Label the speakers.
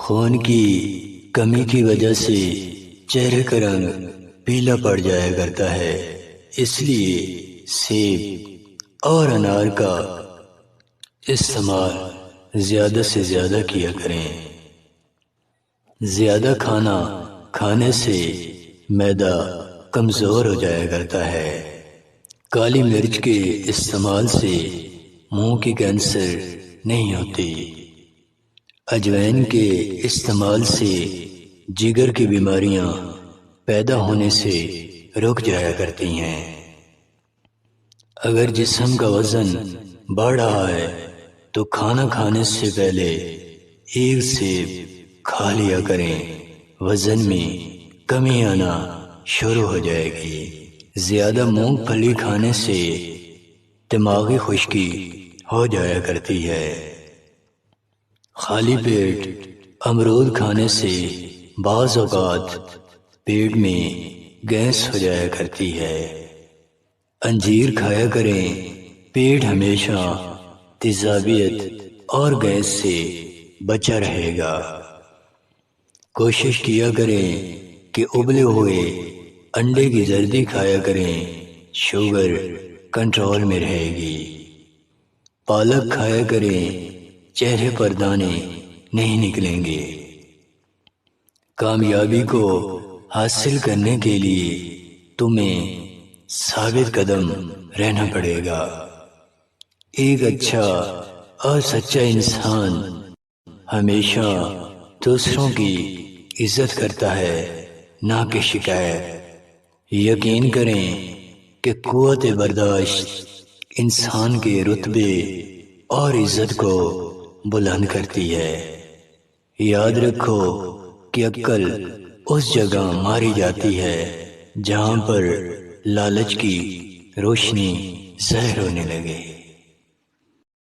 Speaker 1: خون کی کمی کی وجہ سے چہرے کا رنگ پیلا پڑ جایا کرتا ہے، اس لیے سیب اور انار کا استعمال زیادہ سے زیادہ کیا کریں۔ زیادہ کھانا کھانے سے معدہ کمزور ہو جایا کرتا ہے۔ کالی مرچ کے استعمال سے منہ کی کینسر نہیں ہوتی۔ اجوائن کے استعمال سے جگر کی بیماریاں پیدا ہونے سے رک جایا کرتی ہیں۔ اگر جسم کا وزن بڑھ رہا ہے تو کھانا کھانے سے پہلے ایک سیب کھا لیا کریں، وزن میں کمی آنا شروع ہو جائے گی۔ زیادہ مونگ پھلی کھانے سے دماغی خشکی ہو جایا کرتی ہے۔ خالی پیٹ امرود کھانے سے بعض اوقات پیٹ میں گیس ہو جایا کرتی ہے۔ انجیر کھایا کریں، پیٹ ہمیشہ تیزابیت اور گیس سے بچا رہے گا۔ کوشش کیا کریں کہ ابلے ہوئے انڈے کی زردی کھایا کریں، شوگر کنٹرول میں رہے گی۔ پالک کھایا کریں، چہرے پر دانے نہیں نکلیں گے۔ کامیابی کو حاصل کرنے کے لیے تمہیں ثابت قدم رہنا پڑے گا۔ ایک اچھا اور سچا انسان ہمیشہ دوسروں کی عزت کرتا ہے، نہ کہ شکایت۔ یقین کریں کہ قوت برداشت انسان کے رتبے اور عزت کو بلند کرتی ہے۔ یاد رکھو کہ عقل اس جگہ ماری جاتی ہے جہاں پر لالچ کی روشنی ظاہر ہونے لگے۔